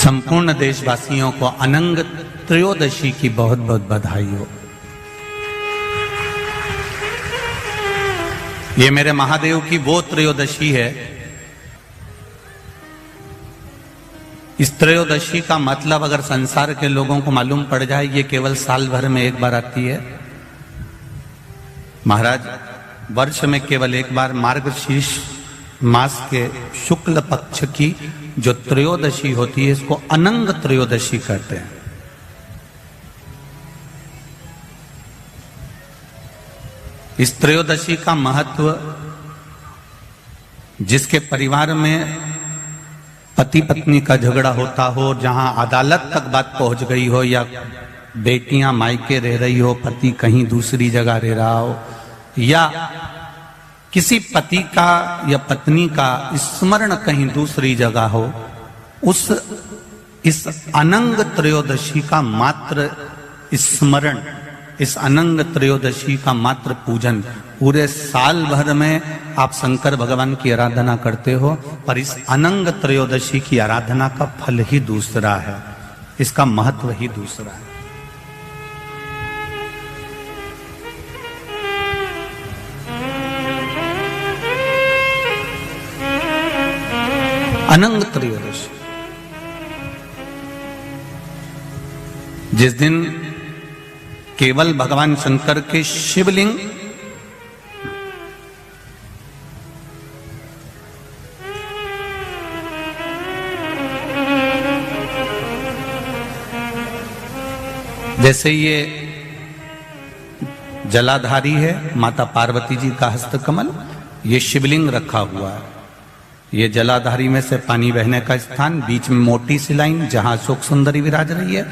संपूर्ण देशवासियों को अनंग त्रयोदशी की बहुत बहुत बधाई हो। ये मेरे महादेव की वो त्रयोदशी है। इस त्रयोदशी का मतलब अगर संसार के लोगों को मालूम पड़ जाए, ये केवल साल भर में एक बार आती है। महाराज, वर्ष में केवल एक बार मार्गशीर्ष मास के शुक्ल पक्ष की जो त्रयोदशी होती है, इसको अनंग त्रयोदशी कहते हैं। इस त्रयोदशी का महत्व, जिसके परिवार में पति पत्नी का झगड़ा होता हो, जहां अदालत तक बात पहुंच गई हो, या बेटियां मायके रह रही हो, पति कहीं दूसरी जगह रह रहा हो, या किसी पति का या पत्नी का स्मरण कहीं दूसरी जगह हो, इस अनंग त्रयोदशी का मात्र स्मरण, इस अनंग त्रयोदशी का मात्र पूजन, पूरे साल भर में आप शंकर भगवान की आराधना करते हो, पर इस अनंग त्रयोदशी की आराधना का फल ही दूसरा है, इसका महत्व ही दूसरा है। अनंग त्रयोदशी, जिस दिन केवल भगवान शंकर के शिवलिंग जैसे ये जलाधारी है माता पार्वती जी का हस्तकमल, ये शिवलिंग रखा हुआ है। ये जलाधारी में से पानी बहने का स्थान, बीच में मोटी सी लाइन जहां अशोक सुंदरी विराज रही है,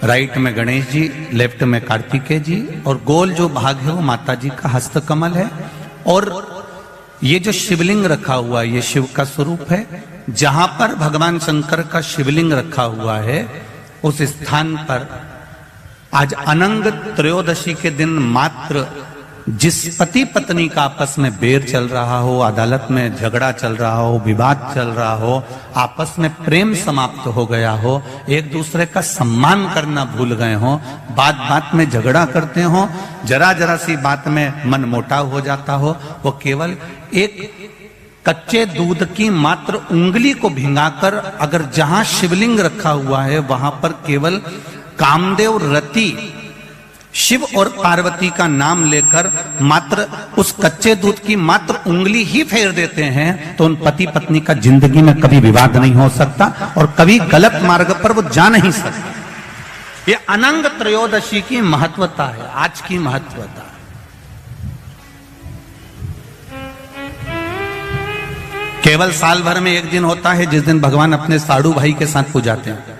राइट में गणेश जी, लेफ्ट में कार्तिकेय जी, और गोल जो भाग है वो माता जी का हस्तकमल है। और ये जो शिवलिंग रखा हुआ है, ये शिव का स्वरूप है। जहां पर भगवान शंकर का शिवलिंग रखा हुआ है, उस स्थान पर आज अनंग त्रयोदशी के दिन मात्र जिस पति पत्नी का आपस में बैर चल रहा हो, अदालत में झगड़ा चल रहा हो, विवाद चल रहा हो, आपस में प्रेम समाप्त हो गया हो, एक दूसरे का सम्मान करना भूल गए हो, बात बात में झगड़ा करते हो, जरा जरा सी बात में मन मोटाव हो जाता हो, वो केवल एक कच्चे दूध की मात्र उंगली को भिंगाकर अगर जहां शिवलिंग रखा हुआ है वहां पर केवल कामदेव रति शिव और पार्वती का नाम लेकर मात्र उस कच्चे दूध की मात्र उंगली ही फेर देते हैं, तो उन पति पत्नी का जिंदगी में कभी विवाद नहीं हो सकता और कभी गलत मार्ग पर वो जा नहीं सकते। ये अनंग त्रयोदशी की महत्वता है, आज की महत्वता। केवल साल भर में एक दिन होता है जिस दिन भगवान अपने साड़ू भाई के साथ पूजाते हैं।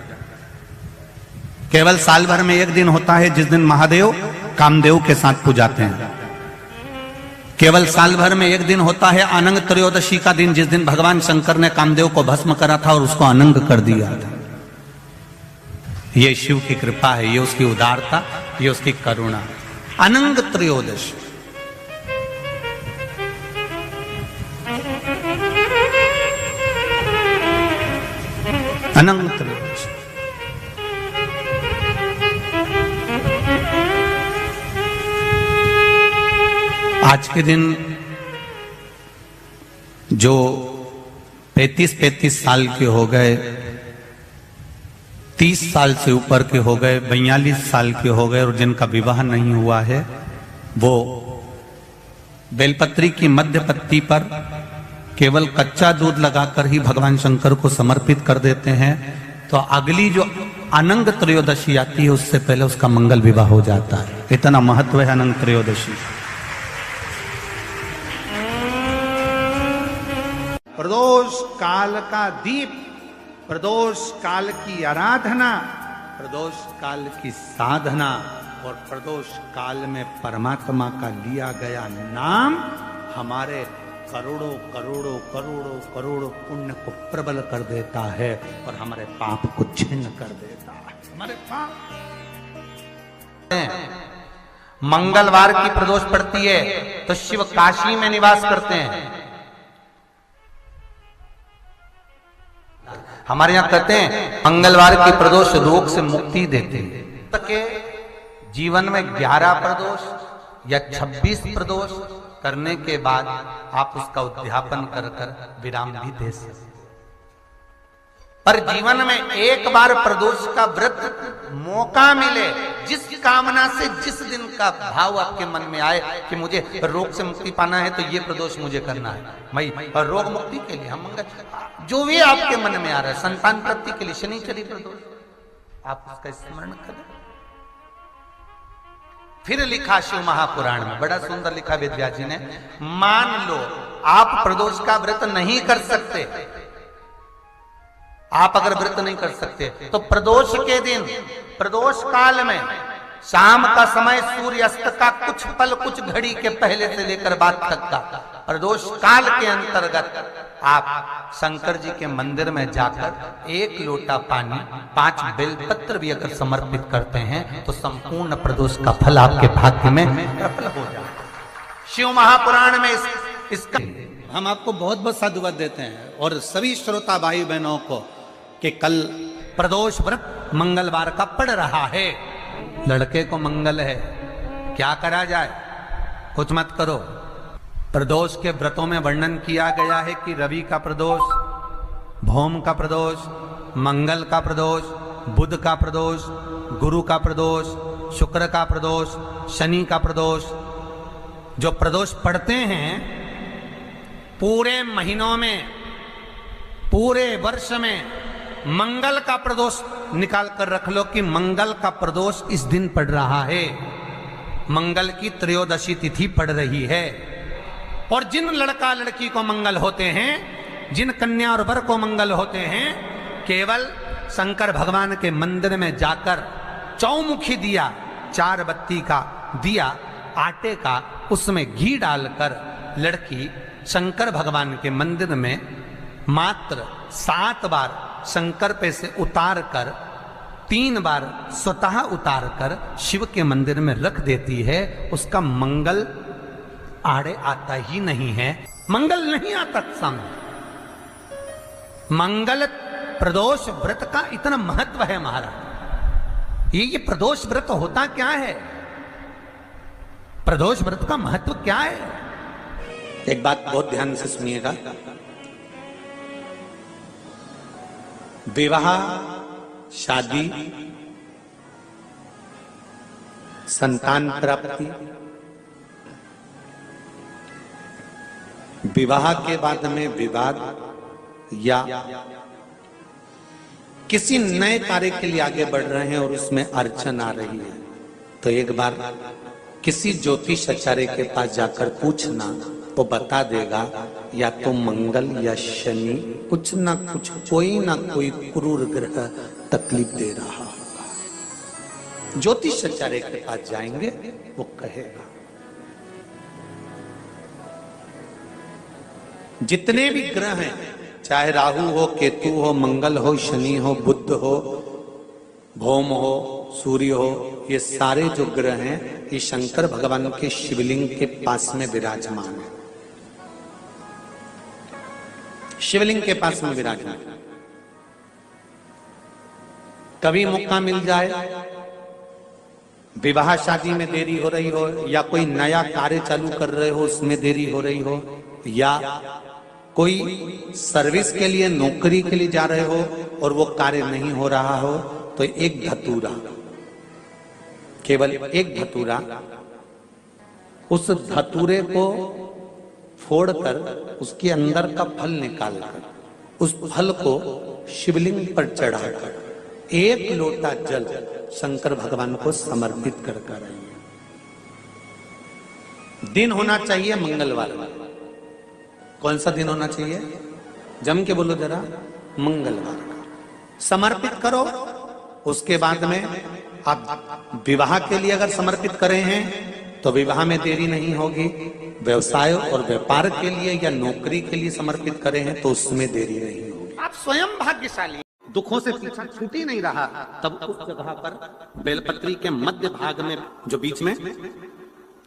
केवल साल भर में एक दिन होता है जिस दिन महादेव कामदेव के साथ पूजाते हैं। केवल साल भर में एक दिन होता है अनंग त्रयोदशी का दिन, जिस दिन भगवान शंकर ने कामदेव को भस्म करा था और उसको अनंग कर दिया था। ये शिव की कृपा है, ये उसकी उदारता, ये उसकी करुणा। अनंग त्रयोदशी, अनंग त्रयोदशी। आज के दिन जो 35 साल के हो गए, 30 साल से ऊपर के हो गए, 42 साल के हो गए और जिनका विवाह नहीं हुआ है, वो बेलपत्री की मध्य पत्ती पर केवल कच्चा दूध लगाकर ही भगवान शंकर को समर्पित कर देते हैं। तो अगली जो अनंग त्रयोदशी आती है उससे पहले उसका मंगल विवाह हो जाता है। इतना महत्व है अनंग त्रयोदशी। प्रदोष काल का दीप, प्रदोष काल की आराधना, प्रदोष काल की साधना और प्रदोष काल में परमात्मा का लिया गया नाम हमारे करोड़ों करोड़ों करोड़ों करोड़ों पुण्य को प्रबल कर देता है और हमारे पाप को छिन्न कर देता है। हमारे पाप मंगलवार की प्रदोष पड़ती है तो शिव काशी में निवास करते हैं। हमारे यहाँ कहते हैं मंगलवार की प्रदोष रोग से मुक्ति देते हैं। के जीवन में 11 प्रदोष या 26 प्रदोष करने के बाद आप उसका उद्यापन कर विराम भी दे सकते। पर जीवन में एक बार प्रदोष का व्रत मौका मिले, जिस कामना से जिस दिन का भाव आपके मन में आए कि मुझे रोग से मुक्ति पाना है तो ये प्रदोष मुझे करना है, मैं और रोग मुक्ति के लिए हम मंगल जो भी आपके मन में आ रहा है, संतान प्राप्ति के लिए शनिचरी प्रदोष, आप उसका स्मरण करें। फिर लिखा शिव महापुराण में, बड़ा सुंदर लिखा वेदव्यास जी ने, मान लो आप प्रदोष का व्रत नहीं कर सकते, आप अगर व्रत नहीं कर सकते तो प्रदोष के दिन, प्रदोष काल में शाम का समय सूर्य अस्त का कुछ पल कुछ घड़ी के पहले से लेकर बाद तक का प्रदोष काल के अंतर्गत आप शंकर जी के मंदिर में जाकर 1 लोटा पानी 5 बेलपत्र भी अगर समर्पित करते हैं तो संपूर्ण प्रदोष का फल आपके भाग्य में प्रबल हो जाए। शिव महापुराण में इसका हम आपको बहुत बहुत साधुवाद देते हैं और सभी श्रोता भाई बहनों को कि कल प्रदोष व्रत मंगलवार का पड़ रहा है। लड़के को मंगल है, क्या करा जाए, कुछ मत करो। प्रदोष के व्रतों में वर्णन किया गया है कि रवि का प्रदोष, भौम का प्रदोष, मंगल का प्रदोष, बुध का प्रदोष, गुरु का प्रदोष, शुक्र का प्रदोष, शनि का प्रदोष। जो प्रदोष पड़ते हैं पूरे महीनों में, पूरे वर्ष में मंगल का प्रदोष निकाल कर रख लो कि मंगल का प्रदोष इस दिन पड़ रहा है, मंगल की त्रयोदशी तिथि पड़ रही है। और जिन लड़का लड़की को मंगल होते हैं, जिन कन्या और वर को मंगल होते हैं, केवल शंकर भगवान के मंदिर में जाकर चौमुखी दिया, 4 बत्ती का दिया आटे का, उसमें घी डालकर लड़की शंकर भगवान के मंदिर में मात्र 7 बार शंकर पे से उतार कर 3 बार स्वतः उतार कर शिव के मंदिर में रख देती है, उसका मंगल आड़े आता ही नहीं है, मंगल नहीं आता सामने। मंगल प्रदोष व्रत का इतना महत्व है महाराज। ये प्रदोष व्रत होता क्या है, प्रदोष व्रत का महत्व क्या है? एक बात बहुत ध्यान से सुनिएगा। विवाह, शादी, संतान प्राप्ति, विवाह के बाद में विवाद या किसी नए कार्य के लिए आगे बढ़ रहे हैं और उसमें अड़चन आ रही है, तो एक बार किसी ज्योतिष आचार्य के पास जाकर पूछना, वो बता देगा या तो मंगल या शनि कुछ ना कुछ, कोई ना कोई क्रूर ग्रह तकलीफ दे रहा होगा। ज्योतिष आचार्य के पास जाएंगे, वो कहेगा। जितने भी ग्रह हैं, चाहे राहु हो, केतु हो, मंगल हो, शनि हो, बुध हो, भौम हो, सूर्य हो, ये सारे जो ग्रह हैं ये शंकर भगवान के शिवलिंग के पास में विराजमान है, शिवलिंग के पास में विराजमान। कभी मौका मिल जाए, विवाह शादी में देरी हो रही हो, या कोई नया कार्य चालू कर रहे हो उसमें देरी हो रही हो, या कोई सर्विस के लिए, नौकरी के लिए जा रहे हो और वो कार्य नहीं हो रहा हो, तो एक धतूरा, केवल एक धतूरा, उस धतूरे को फोड़कर उसके अंदर का फल निकालकर उस फल को शिवलिंग पर चढ़ाकर 1 लोटा जल शंकर भगवान को समर्पित कर आइए। दिन होना चाहिए मंगलवार। कौन सा दिन होना चाहिए? जम के बोलो जरा, मंगलवार का समर्पित करो। उसके बाद में आप विवाह के लिए अगर समर्पित करें हैं तो विवाह में देरी नहीं होगी, व्यवसाय और व्यापार के लिए या नौकरी के लिए समर्पित करें हैं तो उसमें देरी नहीं होगी। आप स्वयं भाग्यशाली, दुखों से पीछा छूट ही नहीं रहा, तब उस जगह पर बेलपत्री के मध्य भाग में, जो बीच में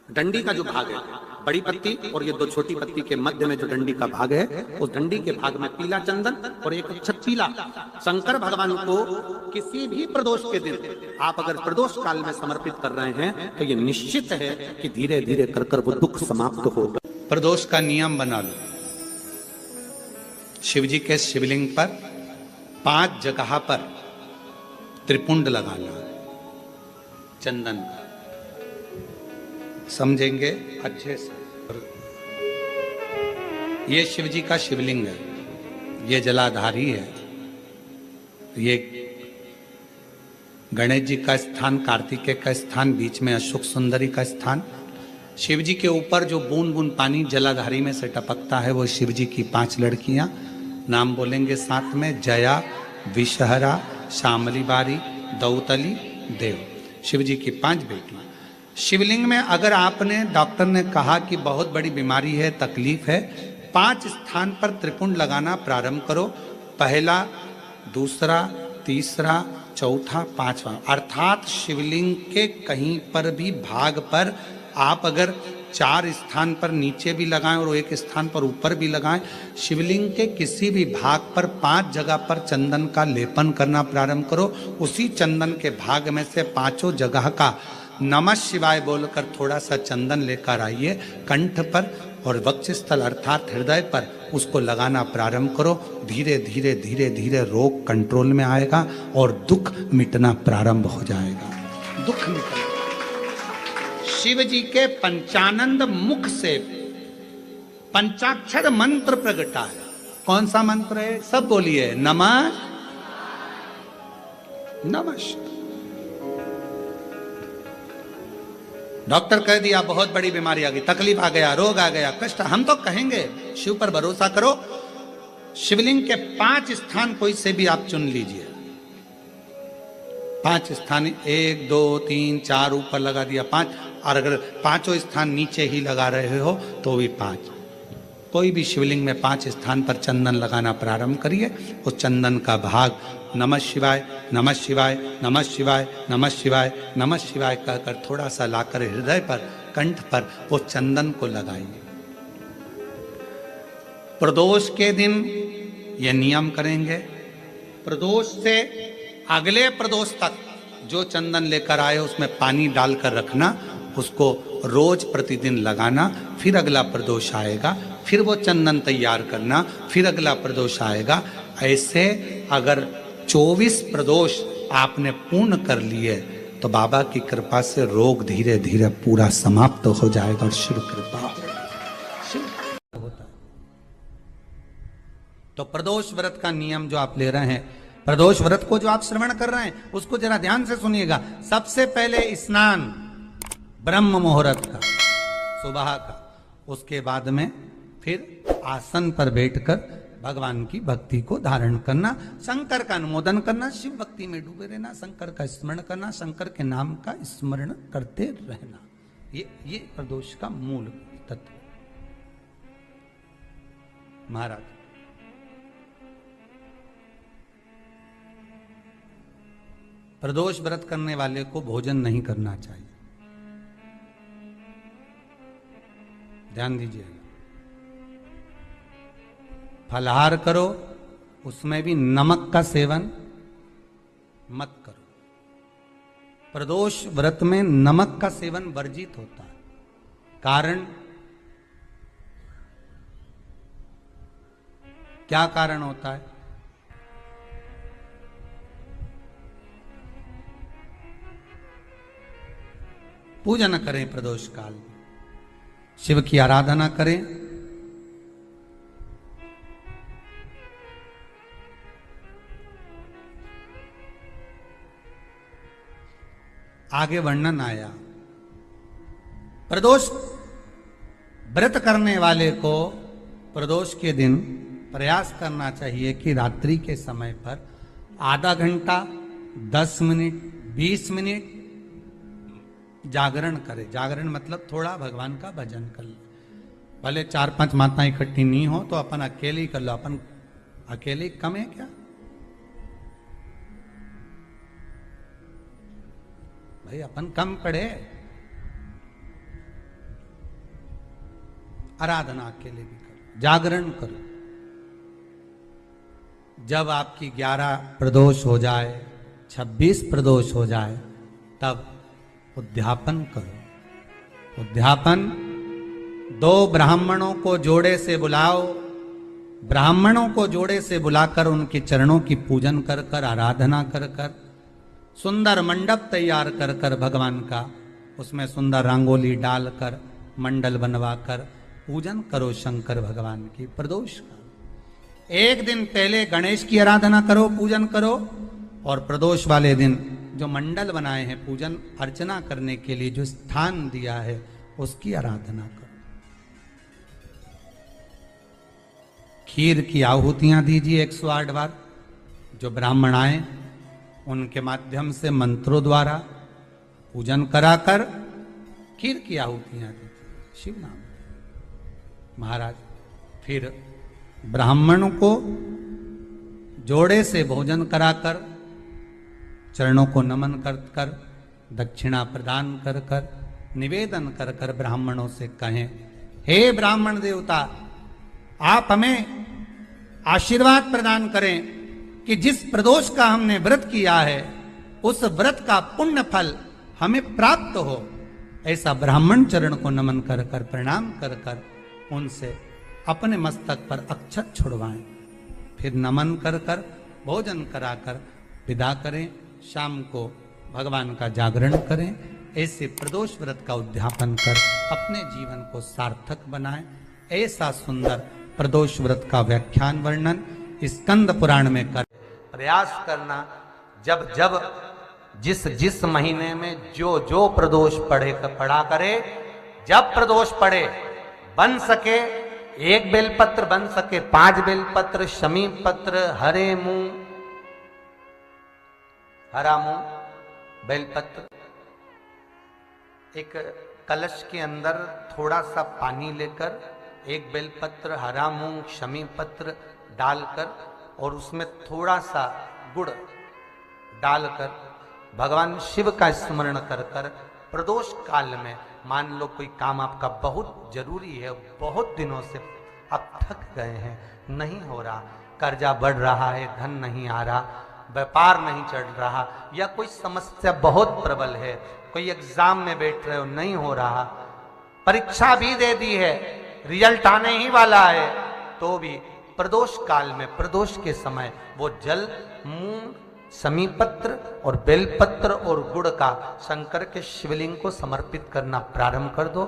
डंडी का जो भाग है, बड़ी पत्ती और ये दो छोटी पत्ती के मध्य में जो डंडी का भाग है, उस डंडी के भाग में पीला चंदन और एक अक्षत पीला। शंकर भगवान को किसी भी प्रदोष के दिन आप अगर प्रदोष काल में समर्पित कर रहे हैं तो ये निश्चित है कि धीरे धीरे कर कर वो दुख समाप्त होगा। प्रदोष का नियम बना लो। शिव जी के शिवलिंग पर 5 जगह पर त्रिपुंड लगाना चंदन का, समझेंगे अच्छे से। ये शिव जी का शिवलिंग है, ये जलाधारी है, ये गणेश जी का स्थान, कार्तिकेय का स्थान, बीच में अशोक सुंदरी का स्थान। शिव जी के ऊपर जो बूंद बूंद पानी जलाधारी में से टपकता है वो शिव जी की 5 लड़कियां, नाम बोलेंगे साथ में, जया, विषहरा, श्यामली बारी, दौतली, देव। शिव जी की 5 बेटियां। शिवलिंग में अगर आपने, डॉक्टर ने कहा कि बहुत बड़ी बीमारी है, तकलीफ है, 5 स्थान पर त्रिपुंड लगाना प्रारंभ करो। पहला, दूसरा, तीसरा, चौथा, 5वां, अर्थात शिवलिंग के कहीं पर भी भाग पर आप अगर 4 स्थान पर नीचे भी लगाएं और 1 स्थान पर ऊपर भी लगाएं, शिवलिंग के किसी भी भाग पर 5 जगह पर चंदन का लेपन करना प्रारंभ करो। उसी चंदन के भाग में से 5 जगह का नमः शिवाय बोलकर थोड़ा सा चंदन लेकर आइए, कंठ पर और वक्षस्थल अर्थात हृदय पर उसको लगाना प्रारंभ करो। धीरे धीरे धीरे धीरे रोग कंट्रोल में आएगा और दुख मिटना प्रारंभ हो जाएगा। दुख मिटना। शिव जी के पंचानंद मुख से पंचाक्षर मंत्र प्रगटा है। कौन सा मंत्र है? सब बोलिए, नमः नमः। डॉक्टर कह दिया बहुत बड़ी बीमारी आ गई, तकलीफ आ गया, रोग आ गया, कष्ट, हम तो कहेंगे शिव पर भरोसा करो। शिवलिंग के 5 स्थान कोई से भी आप चुन लीजिए। 5 स्थान, 1 2 3 4 ऊपर लगा दिया 5, और अगर 5 स्थान नीचे ही लगा रहे हो तो भी 5। कोई भी शिवलिंग में 5 स्थान पर चंदन लगाना प्रारंभ करिए। उस चंदन का भाग नमः शिवाय, नमः शिवाय, नमः शिवाय, नमः शिवाय, नमः शिवाय कहकर थोड़ा सा लाकर हृदय पर, कंठ पर वो चंदन को लगाइए। प्रदोष के दिन ये नियम करेंगे। प्रदोष से अगले प्रदोष तक जो चंदन लेकर आए उसमें पानी डालकर रखना, उसको रोज प्रतिदिन लगाना। फिर अगला प्रदोष आएगा, फिर वो चंदन तैयार करना, फिर अगला प्रदोष आएगा। ऐसे अगर 24 प्रदोष आपने पूर्ण कर लिए तो बाबा की कृपा से रोग धीरे धीरे पूरा समाप्त हो जाएगा और शिव कृपा होता है। तो प्रदोष व्रत का नियम जो आप ले रहे हैं, प्रदोष व्रत को जो आप श्रवण कर रहे हैं उसको जरा ध्यान से सुनिएगा। सबसे पहले स्नान ब्रह्म मुहूर्त का, सुबह का, उसके बाद में फिर आसन पर बैठकर भगवान की भक्ति को धारण करना, शंकर का अनुमोदन करना, शिव भक्ति में डूबे रहना, शंकर का स्मरण करना, शंकर के नाम का स्मरण करते रहना। ये प्रदोष का मूल तत्व। महाराज प्रदोष व्रत करने वाले को भोजन नहीं करना चाहिए, ध्यान दीजिएगा। फलाहार करो, उसमें भी नमक का सेवन मत करो। प्रदोष व्रत में नमक का सेवन वर्जित होता है। कारण क्या कारण होता है? पूजन करें प्रदोष काल में, शिव की आराधना करें। आगे वर्णन आया, प्रदोष व्रत करने वाले को प्रदोष के दिन प्रयास करना चाहिए कि रात्रि के समय पर आधा घंटा, 10 मिनट, 20 मिनट जागरण करे। जागरण मतलब थोड़ा भगवान का भजन कर ले। भले 4-5 माताएं इकट्ठी नहीं हो तो अपन अकेले ही कर लो। अपन अकेले कम है क्या भाई? अपन कम पड़े। आराधना अकेले भी करो, जागरण करो। जब आपकी 11 प्रदोष हो जाए, 26 प्रदोष हो जाए, तब उद्यापन करो। उद्यापन 2 ब्राह्मणों को जोड़े से बुलाओ, ब्राह्मणों को जोड़े से बुलाकर उनके चरणों की पूजन कर कर, आराधना कर कर, सुंदर मंडप तैयार कर कर भगवान का, उसमें सुंदर रंगोली डालकर, मंडल बनवा कर पूजन करो शंकर भगवान की प्रदोष का। एक दिन पहले गणेश की आराधना करो, पूजन करो, और प्रदोष वाले दिन जो मंडल बनाए हैं पूजन अर्चना करने के लिए, जो स्थान दिया है उसकी आराधना करो। खीर की आहुतियां दीजिए 108 बार। जो ब्राह्मण आए उनके माध्यम से मंत्रों द्वारा पूजन कराकर खीर की आहुतियां दीजिए शिव नाम महाराज। फिर ब्राह्मणों को जोड़े से भोजन कराकर, चरणों को नमन कर कर, दक्षिणा प्रदान कर कर, निवेदन कर कर ब्राह्मणों से कहें, हे ब्राह्मण देवता, आप हमें आशीर्वाद प्रदान करें कि जिस प्रदोष का हमने व्रत किया है उस व्रत का पुण्य फल हमें प्राप्त हो। ऐसा ब्राह्मण चरण को नमन कर कर, प्रणाम कर कर उनसे अपने मस्तक पर अक्षत छुड़वाएं। फिर नमन कर कर, भोजन कराकर विदा करें। शाम को भगवान का जागरण करें। ऐसे प्रदोष व्रत का उद्यापन कर अपने जीवन को सार्थक बनाएं। ऐसा सुंदर प्रदोष व्रत का व्याख्यान वर्णन स्कंद पुराण में कर प्रयास करना। जब जब जिस जिस महीने में जो जो प्रदोष पड़ा करे, जब प्रदोष पड़े, बन सके 1 बेलपत्र, बन सके 5 बेलपत्र, शमी पत्र, हरे मुंह, हरा मुंह, बेलपत्र, एक कलश के अंदर थोड़ा सा पानी लेकर 1 बेलपत्र, हरा मूंग, शमी पत्र डालकर और उसमें थोड़ा सा गुड़ डालकर भगवान शिव का स्मरण कर कर प्रदोष काल में, मान लो कोई काम आपका बहुत जरूरी है, बहुत दिनों से आप थक गए हैं, नहीं हो रहा, कर्जा बढ़ रहा है, धन नहीं आ रहा, व्यापार नहीं चढ़ रहा, या कोई समस्या बहुत प्रबल है, कोई एग्जाम में बैठ रहे हो नहीं हो रहा, परीक्षा भी दे दी है, रिजल्ट आने ही वाला है, तो भी प्रदोष काल में, प्रदोष के समय वो जल, मूंग, समीपत्र और बेलपत्र और गुड़ का शंकर के शिवलिंग को समर्पित करना प्रारंभ कर दो।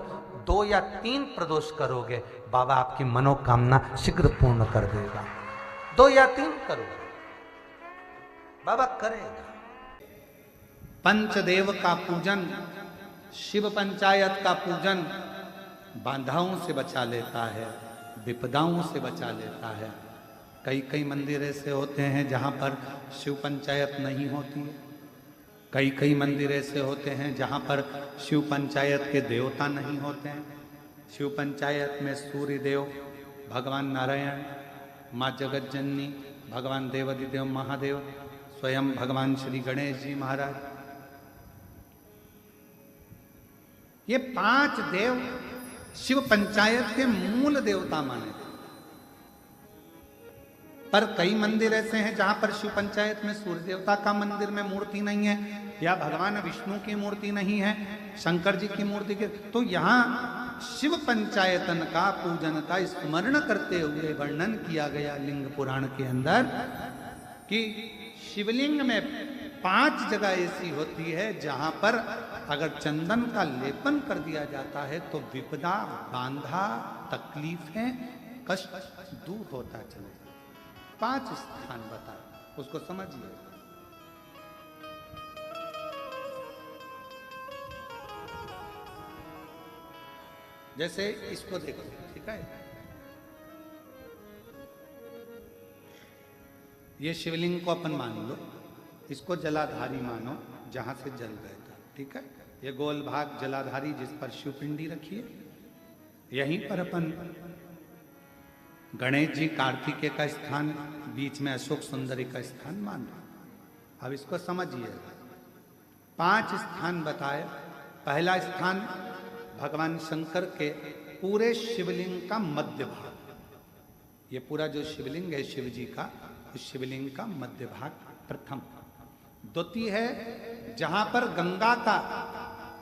2 या 3 प्रदोष करोगे, बाबा आपकी मनोकामना शीघ्र पूर्ण कर देगा। 2 या 3 करोगे, बाबा करेगा। पंचदेव का पूजन, शिव पंचायत का पूजन बाधाओं से बचा लेता है, विपदाओं से बचा लेता है। कई कई मंदिर ऐसे होते हैं जहाँ पर शिव पंचायत नहीं होती है। कई कई मंदिर ऐसे होते हैं जहाँ पर शिव पंचायत के देवता नहीं होते हैं। शिव पंचायत में सूर्य देव, भगवान नारायण, माँ जगत जननी, भगवान देवाधिदेव महादेव, स्वयं भगवान श्री गणेश जी महाराज, ये 5 देव शिव पंचायत के मूल देवता माने। पर कई मंदिर ऐसे हैं जहां पर शिव पंचायत में सूर्य देवता का मंदिर में मूर्ति नहीं है, या भगवान विष्णु की मूर्ति नहीं है, शंकर जी की मूर्ति के, तो यहाँ शिव पंचायतन का पूजन का स्मरण करते हुए वर्णन किया गया लिंग पुराण के अंदर कि शिवलिंग में 5 जगह ऐसी होती है जहां पर अगर चंदन का लेपन कर दिया जाता है तो विपदा, बांधा, तकलीफें, कष्ट दूर होता चले। 5 स्थान बताए, उसको समझिए। जैसे इसको देखो, ठीक है, ये शिवलिंग को अपन मान लो, इसको जलाधारी मानो जहां से जल बहता, ठीक है। ये गोल भाग जलाधारी जिस पर शिवपिंडी रखी है, यहीं पर अपन गणेश जी, कार्तिकेय का स्थान, बीच में अशोक सुंदरी का स्थान मान लो। अब इसको समझिए, 5 स्थान बताए। पहला स्थान भगवान शंकर के पूरे शिवलिंग का मध्य भाग, ये पूरा जो शिवलिंग है शिव जी का, उस शिवलिंग का मध्य भाग प्रथम। द्वितीय है जहां पर गंगा का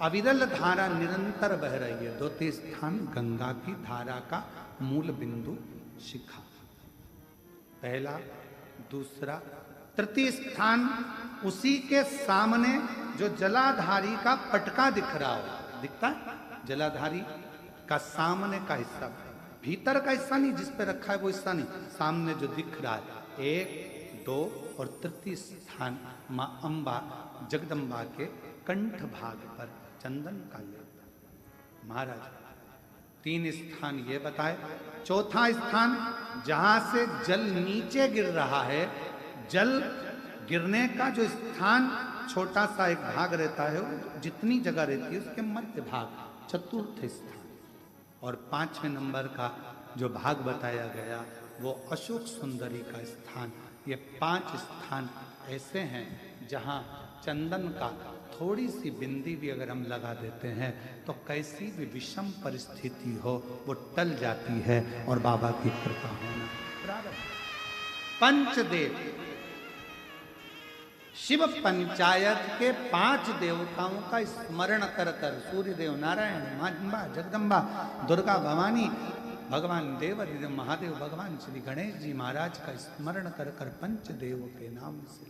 अविरल धारा निरंतर बह रही है, द्वितीय स्थान गंगा की धारा का मूल बिंदु शिखा, पहला दूसरा। तृतीय स्थान उसी के सामने जो जलाधारी का पटका दिख रहा हो, दिखता है जलाधारी का सामने का हिस्सा, भीतर का हिस्सा नहीं जिस पे रखा है वो हिस्सा नहीं, सामने जो दिख रहा है। एक, दो और तृतीय स्थान मां अंबा जगदम्बा के कंठ भाग पर चंदन का लेप। महाराज तीन स्थान ये बताए। चौथा स्थान जहां से जल नीचे गिर रहा है, जल गिरने का जो स्थान छोटा सा एक भाग रहता है, जितनी जगह रहती है उसके मध्य भाग, चतुर्थ स्थान। और पांचवें नंबर का जो भाग बताया गया वो अशोक सुंदरी का स्थान। ये 5 स्थान ऐसे हैं जहां चंदन का थोड़ी सी बिंदी भी अगर हम लगा देते हैं तो कैसी भी विषम परिस्थिति हो वो टल जाती है और बाबा की कृपा होना प्रारंभ। पंचदेव, शिव पंचायत के 5 देवताओं का स्मरण कर कर, सूर्य देव, नारायण, मां अंबा, जगदम्बा, दुर्गा भवानी, भगवान देव महादेव, भगवान श्री गणेश जी महाराज का स्मरण कर कर पंचदेव के नाम से